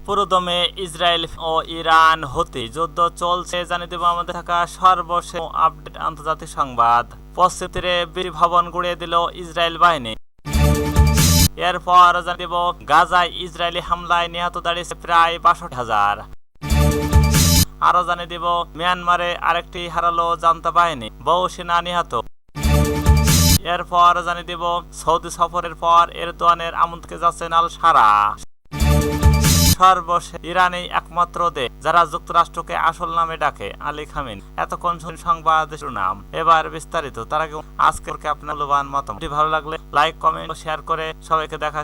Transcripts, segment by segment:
পুরোদমে ইসরায়েল ও ইরান হতে যুদ্ধ চলছে জানিয়ে দেব আমাদের থাকা সর্বশেষ আপডেট আন্তর্জাতিক সংবাদ। পশ্চিম তীরে ভবন গুঁড়িয়ে দিল ইসরায়েল বাহিনী। এরপর জানিয়ে দেব গাজায় ইসরায়েলি হামলায় নিহত দাঁড়িয়েছে প্রায় ৬২,০০০। আরো জানিয়ে দেব মিয়ানমারে আরেকটি হারালো জান্তা বাহিনী, বহু সেনা নিহত। এরপর জানিয়ে দেব সৌদি সফরের পর এরদোয়ানের আমন্ত্রণে যাচ্ছেন আল সারা। সর্বশেষ ইরানই একমাত্র দেশ যারা যুক্তরাষ্ট্রকে আসল নামে ডাকে, আলী খামেনি। এতক্ষণ সংবাদ শিরোনাম, এবার বিস্তারিত। তার আগে আজকে আপনার মূল্যবান মতামত ভালো লাগলে লাইক, কমেন্ট ও শেয়ার করে সবাইকে দেখা।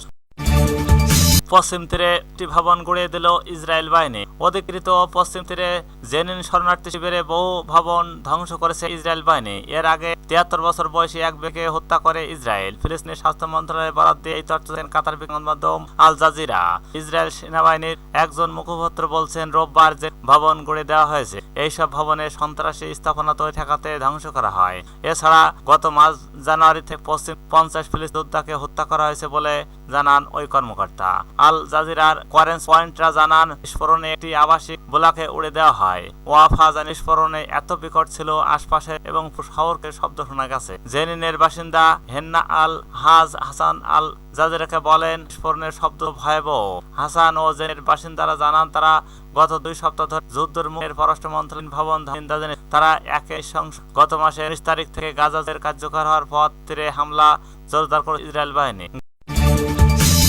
পশ্চিম তীরে একটি ভবন গুঁড়িয়ে দিল ইসরায়েল বাহিনী। অধিকৃত পশ্চিম তীরে জেনিন শরণার্থী শিবিরে বহু ভবন ধ্বংস করেছে ইসরায়েল বাহিনী। এর আগে ৭৩ বছর বয়সী এক ব্যক্তিকে হত্যা করে ইসরায়েল। ফিলিস্তিনের স্বাস্থ্য মন্ত্রণালয়ের বরাত দিয়ে এই তথ্য দেন কাতার সংবাদ মাধ্যম আল জাজিরা। ইসরায়েল সেনাবাহিনীর একজন মুখপাত্র বলছেন রোববার যে ভবন গুঁড়িয়ে দেওয়া হয়েছে এইসব ভবনে সন্ত্রাসী স্থাপনা তৈরি ঠেকাতে ধ্বংস করা হয়। এছাড়া গত মাস জানুয়ারি থেকে পশ্চিম ৫০ ফিলিস্তিনি যোদ্ধাকে হত্যা করা হয়েছে বলে জানান ওই কর্মকর্তা। আল জাজিরার করেন্স পয়েন্টরা জানান বিস্ফোরণে একটি আবাসিক বোলাকে উড়ে দেওয়া হয়। ওয়াফা জানি বিস্ফোরণে এত বিকট ছিল আশপাশে এবং শহরকে শব্দ শোনা গেছে। জেনিনের বাসিন্দা হেন্না আল হাসান আল জাজিরাকে বলেন বিস্ফোরণের শব্দ ভয়াবহ। হাসান ও জেনের বাসিন্দারা জানান তারা গত ২ সপ্তাহ ধরে যুদ্ধের মুখের পররাষ্ট্র মন্ত্রণালয় ভবন তারা একই গত মাসের ৩০ তারিখ থেকে গাজার কার্যকর হওয়ার পর তীরে হামলা জোরদার করে ইসরায়েল বাহিনী।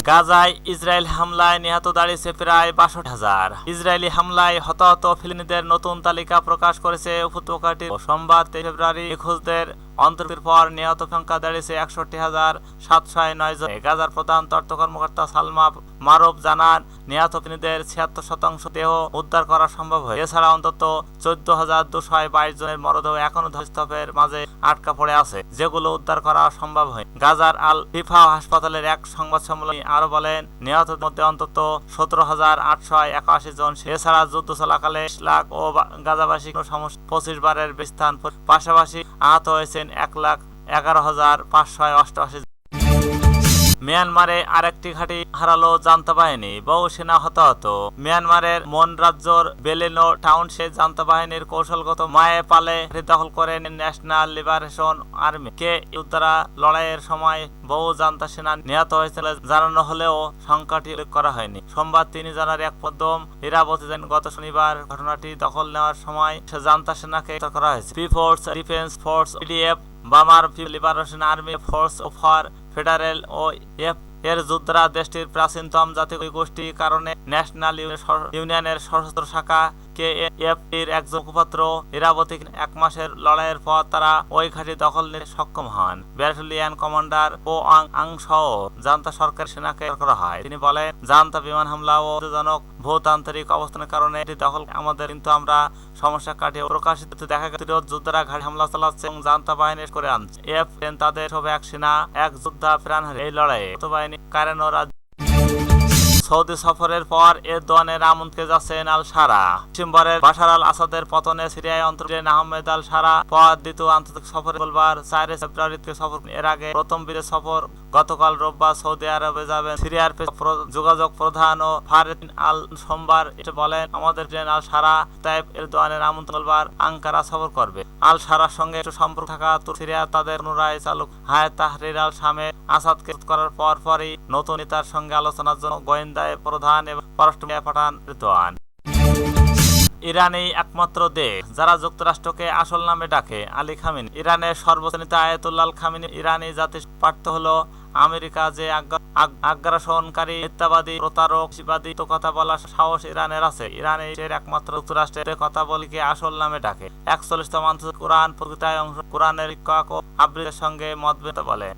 গাজায় ইসরায়েল হামলায় নিহত দাঁড়িয়েছে প্রায় ৬২,০০০। ইসরায়েলি হামলায় হতাহত ফিলিস্তিনিদের নতুন তালিকা প্রকাশ করেছে উপত্যকাটি। সোমবার ২৩ ফেব্রুয়ারি নিখোঁজদের অন্তর্ভুক্তির পর নিহত সংখ্যা দাঁড়িয়েছে ৬১,৭০৯ জন। গাজার প্রধান তথ্য কর্মকর্তা সালমা মারুফ জানান নিহত ফিলিস্তিনিদের ৭৬% দেহ উদ্ধার করা সম্ভব হয়। এছাড়া অন্তত ১৪,২২২ জনের মরদেহ এখনো ধ্বংসস্তূপের মাঝে আটকা পড়ে আছে, যেগুলো উদ্ধার করা সম্ভব হয়। গাজার আল শিফা হাসপাতালের এক সংবাদ সম্মেলনে আরো বলেন নিহতদের মধ্যে অন্তত ১৭,৮৮১ জন। এছাড়া যুদ্ধ চলাকালে লাখ ও গাজাবাসী ২৫ বারের বিস্তান। পাশাপাশি আহত হয়েছেন ১,১১,৫৮৮। মিয়ানমারে আরেকটি ঘাঁটি হারালো জান্তা বাহিনী, বহু সেনা হতাহত। মিয়ানমারের মন রাজ্যর বেলেনো টাউনশিপে জান্তা বাহিনীর কৌশলগত মায়ে পালে দখল করে ন্যাশনাল লিবারেশন আর্মি কে উদ্ধারা লড়াইয়ের সময় বহু জান্তা সেনা নিহত হয়েছিল জানানো হলেও সংখ্যাটি উল্লেখ করা হয়নি। সোমবার ৩ জানুয়ারি এক প্রথম ইরাবতী গত শনিবার ঘটনাটি দখল নেওয়ার সময় জান্তা সেনাকে গ্রেফতার করা হয়েছে। পিপলস ডিফেন্স ফোর্স পিডিএফ, বার্মার liberation army force for federal ও এফ এর যোদ্ধারা দেশটির প্রাচীনতম জাতীয় গোষ্ঠী কারণে ন্যাশনাল ইউনিয়নের সশস্ত্র শাখা KAF এর একজন মুখপাত্র ইরাবতী ১ মাসের লড়াইয়ের পর তারা ওই ঘাঁটি দখল নিতে সক্ষম হন। ব্যাটালিয়ন কমান্ডার ও আং সহ জান্তা সরকার সেনাকে করা হয়। তিনি বলেন জান্তা বিমান হামলা ও উদ্বেগজনক ভূতান্ত্রিক অবস্থানের কারণে এটি দখল আমাদের, কিন্তু আমরা সমস্যা কাটিয়ে প্রকাশিত দেখা গেছে যোদ্ধারা ঘাঁটি হামলা চালাচ্ছে এবং জান্তা বাহিনী করে আনছে। তাদের সব এক সেনা এক যোদ্ধা প্রাণ হারিয়েছে এই লড়াইয়ে। বাহিনী কারেন ও সৌদি সফরের পর এরদোয়ানের আমন্ত্রণে যাচ্ছেন আল সারা। ডিসেম্বরের বাশার আল আসাদের পতনে সিরিয়ায় অন্তর্ভুক্ত আহমেদ আল সারা পর দ্বিতীয় আন্তর্জাতিক সফরে বলবার ৪ ফেব্রুয়ারিতে সফর। এর আগে প্রথম বিদেশ সফর গতকাল রোববার সৌদি আরবে যাবেন। সিরিয়ার যোগাযোগ প্রধান ও ফারেদ আল সোমবার এটা বলেন আমাদের আল সারা তাইব এরদোয়ানের আমন্ত্রণ বলবার আঙ্কারা সফর করবে। আল সারার সঙ্গে একটু সম্পর্ক থাকা সিরিয়া তাদের পুনরায় চালক হায়াত তাহরির আল শামে আসাদকে করার পরই নতুন নেতার সঙ্গে আলোচনার জন্য গোয়েন্দা প্রধান এবং পররাষ্ট্র পাঠান এরদোয়ান। ইরানই একমাত্র দেশ যারা যুক্তরাষ্ট্রকে আসল নামে ডাকে, আলী খামেনি। ইরানের সর্বোচ্চ নেতা আয়াতুল্লাহ খামেনি ইরানি জাতির পার্থ হলো আমেরিকা যে আগ্রাসনকারী মিথ্যাবাদী প্রতারকবাদী কথা বলার সাহস ইরানের আছে। ইরানের একমাত্র যুক্তরাষ্ট্রের কথা বলিকে আসল নামে ডাকে। ৪১তম কোরআন প্রতিটায় অংশ কোরআনের শিক্ষক ও আবৃত্তির সঙ্গে মতভেদ বলে।